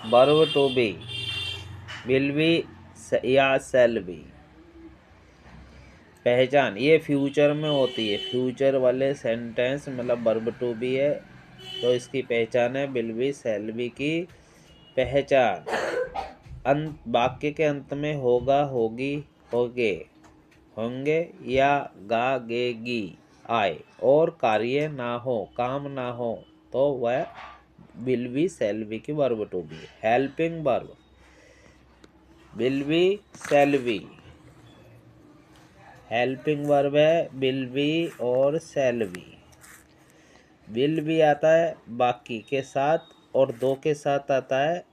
Verb to be, will be या shall B. पहचान ये फ्यूचर में होती है, फ्यूचर वाले सेंटेंस मतलब वर्ब टू बी है तो इसकी पहचान है विल बी शैल बी की पहचान। अंत वाक्य के अंत में होगा, होगी, होगे, होंगे या गा, गे, गी आए और कार्य ना हो, काम ना हो तो वह विल बी शैल बी की verb to be. Helping verb will be shall be, helping verb है विल बी और शैल बी। विल बी आता है बाकी के साथ और दो के साथ आता है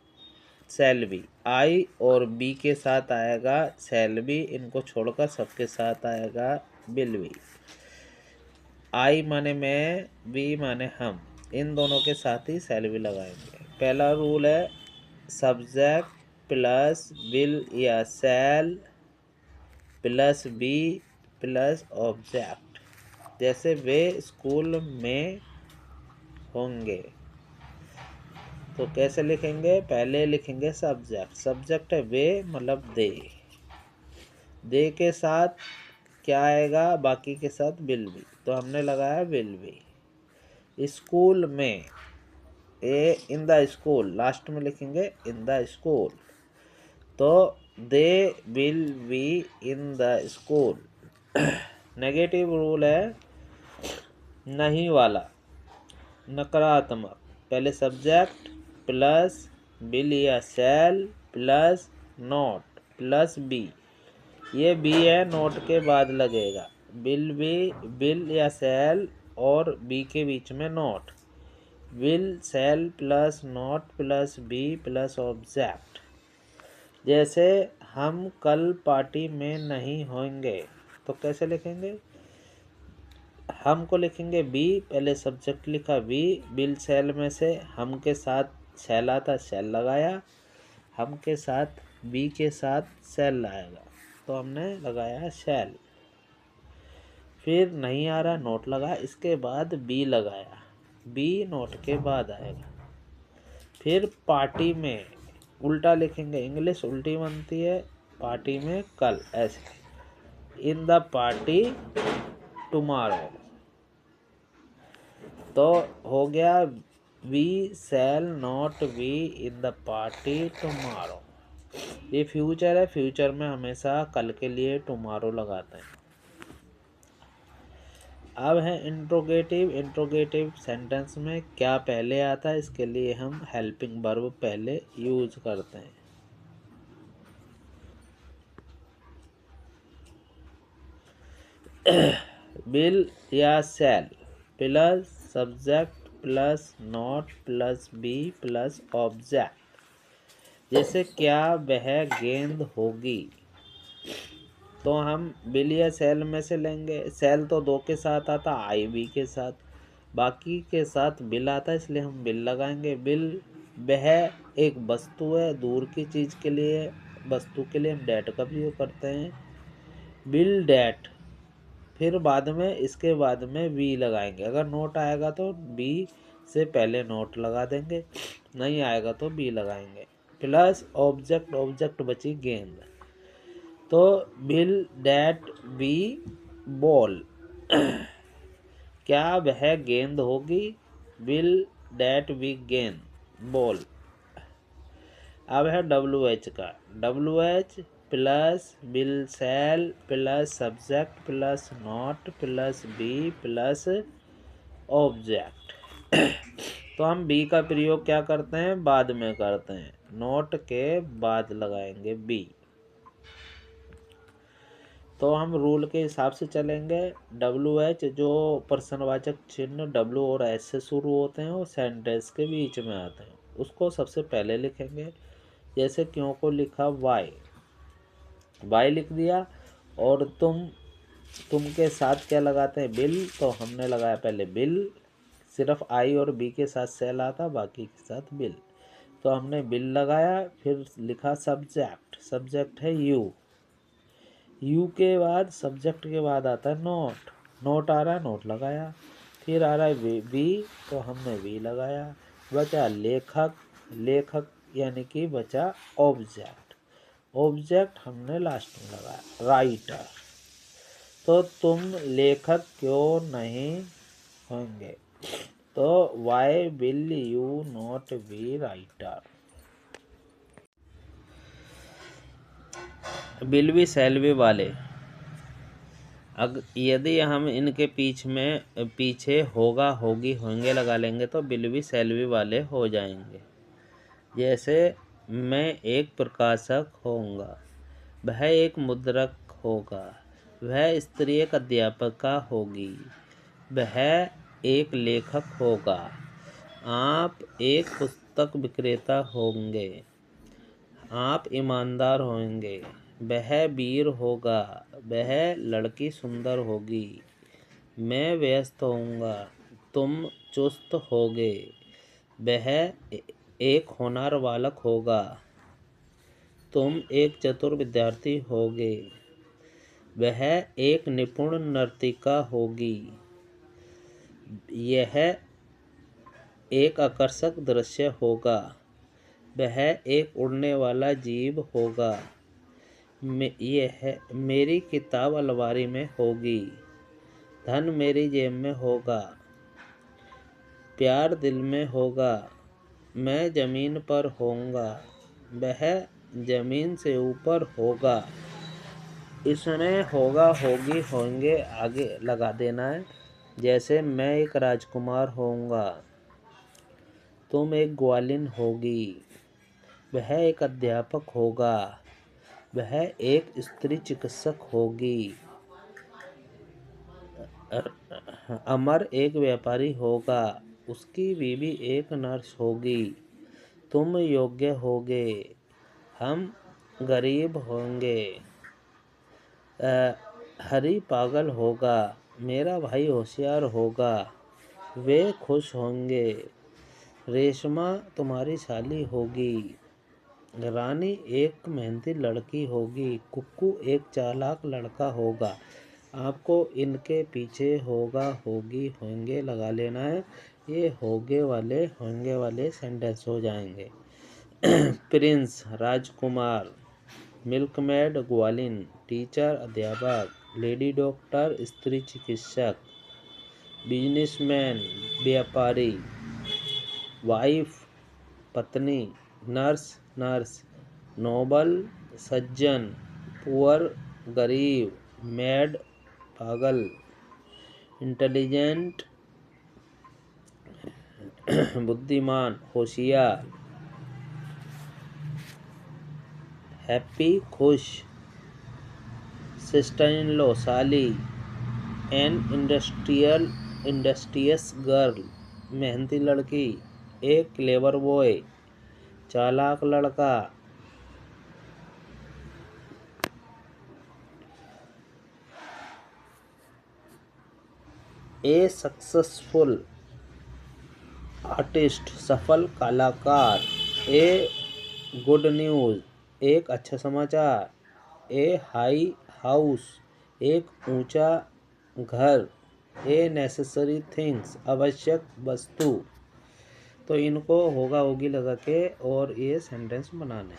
शैल बी। आई और बी के साथ आएगा शैल बी, इनको छोड़कर सबके साथ आएगा विल बी। आई माने मैं, बी माने हम, इन दोनों के साथ ही शैल बी लगाएंगे। पहला रूल है सब्जेक्ट प्लस विल या shall plus be plus object. जैसे वे स्कूल में होंगे तो कैसे लिखेंगे, पहले लिखेंगे सब्जेक्ट, सब्जेक्ट है वे मतलब दे के साथ क्या आएगा, बाकी के साथ विल बी, तो हमने लगाया विल बी। स्कूल में इन द स्कूल, लास्ट में लिखेंगे इन द स्कूल, तो they will be in the school. Negative rule है नहीं वाला, नकारात्मक, पहले सब्जेक्ट प्लस विल या shall plus not plus be, ये बी है नोट के बाद लगेगा, विल बी विल या शैल और बी के बीच में not, will shall plus not plus be plus object. जैसे हम कल पार्टी में नहीं होंगे तो कैसे लिखेंगे, हम को लिखेंगे बी, पहले सब्जेक्ट लिखा बी, विल शैल में से हम के साथ शैल आता शैल लगाया, हम के साथ बी के साथ शैल आएगा तो हमने लगाया शैल। फिर नहीं आ रहा नोट लगा, इसके बाद बी लगाया, बी नोट के बाद आएगा। फिर पार्टी में उल्टा लिखेंगे, इंग्लिश उल्टी बनती है, पार्टी में कल ऐसे, इन द पार्टी टुमारो, तो हो गया we shall not be in the party tomorrow. ये फ्यूचर है, फ्यूचर में हमेशा कल के लिए टुमारो लगाते हैं। अब है इंट्रोगेटिव, इंट्रोगेटिव सेंटेंस में क्या पहले आता है, इसके लिए हम हेल्पिंग वर्ब पहले यूज करते हैं। विल या shall plus subject plus not plus be plus object. जैसे क्या वह गेंद होगी, तो हम विल या शैल में से लेंगे, शैल तो दो के साथ आता, आई बी के साथ, बाकी के साथ विल आता है इसलिए हम विल लगाएंगे। विल वह एक वस्तु है, दूर की चीज़ के लिए, वस्तु के लिए हम डैट का प्रयोग करते हैं, विल डैट। फिर बाद में इसके बाद में वी लगाएंगे, अगर नोट आएगा तो बी से पहले नोट लगा देंगे, नहीं आएगा तो बी लगाएंगे। प्लस ऑब्जेक्ट, ऑब्जेक्ट बची गेंद, तो विल डैट बी बॉल, क्या वह गेंद होगी, विल डैट बी गेंद बॉल। अब है डब्ल्यू एच का, W H plus will shall plus subject plus not plus be plus object. तो हम बी का प्रयोग क्या करते हैं, बाद में करते हैं, नोट के बाद लगाएंगे बी। तो हम रूल के हिसाब से चलेंगे। डब्ल्यू एच जो प्रश्नवाचक चिन्ह डब्ल्यू और एच से शुरू होते हैं वो सेंटेंस के बीच में आते हैं, उसको सबसे पहले लिखेंगे। जैसे क्यों को लिखा वाई, वाई लिख दिया, और तुम के साथ क्या लगाते हैं, बिल, तो हमने लगाया पहले बिल, सिर्फ आई और बी के साथ सेल आता, बाकी के साथ बिल, तो हमने बिल लगाया। फिर लिखा सब्जेक्ट, सब्जेक्ट है यू, यू के बाद सब्जेक्ट के बाद आता है नोट, नोट आ रहा है नोट लगाया। फिर आ रहा है वी, तो हमने वी लगाया। बचा लेखक, लेखक यानी कि बचा ऑब्जेक्ट। ऑब्जेक्ट हमने लास्ट में लगाया राइटर। तो तुम लेखक क्यों नहीं होंगे? तो why will you not be writer? Will be shall be वाले यदि हम इनके पीछे होगा होगी होंगे लगा लेंगे तो विल बी शैल बी वाले हो जाएंगे। जैसे मैं एक प्रकाशक होऊंगा, वह एक मुद्रक होगा, वह स्त्री एक अध्यापका होगी, वह एक लेखक होगा, आप एक पुस्तक विक्रेता होंगे, आप ईमानदार होंगे, वह वीर होगा, वह लड़की सुंदर होगी, मैं व्यस्त होऊंगा, तुम चुस्त होगे, वह एक होनहार बालक होगा, तुम एक चतुर विद्यार्थी होगे, वह एक निपुण नर्तिका होगी, यह एक आकर्षक दृश्य होगा, वह एक उड़ने वाला जीव होगा, यह मेरी किताब अलमारी में होगी, धन मेरी जेब में होगा, प्यार दिल में होगा, मैं जमीन पर होऊंगा, वह जमीन से ऊपर होगा। इसमें होगा होगी होंगे आगे लगा देना है। जैसे मैं एक राजकुमार होऊंगा, तुम एक ग्वालिन होगी, वह एक अध्यापक होगा, वह एक स्त्री चिकित्सक होगी, अमर एक व्यापारी होगा, उसकी बीवी एक नर्स होगी, तुम योग्य होगे, हम गरीब होंगे, हरी पागल होगा, मेरा भाई होशियार होगा, वे खुश होंगे, रेशमा तुम्हारी साली होगी, रानी एक मेहनती लड़की होगी, कुक्कू एक चालाक लड़का होगा। आपको इनके पीछे होगा होगी होंगे लगा लेना है। ये होंगे वाले सेंटेंस हो जाएंगे। प्रिंस राजकुमार, मिल्कमेड ग्वालिन, टीचर अध्यापक, लेडी डॉक्टर स्त्री चिकित्सक, बिजनेसमैन व्यापारी, वाइफ पत्नी, नर्स, नोबल सज्जन, पुअर गरीब, मैड पागल, इंटेलिजेंट बुद्धिमान होशियार, हैप्पी खुश, सिस्टर इन लॉ साली, एन इंडस्ट्रियस गर्ल मेहनती लड़की, एक क्लेवर बॉय चालाक लड़का, ए सक्सेसफुल आर्टिस्ट सफल कलाकार, ए गुड न्यूज एक अच्छा समाचार, ए हाई हाउस एक ऊंचा घर, ए नेसेसरी थिंग्स आवश्यक वस्तु। तो इनको होगा होगी लगा के और ये सेंटेंस बनाने।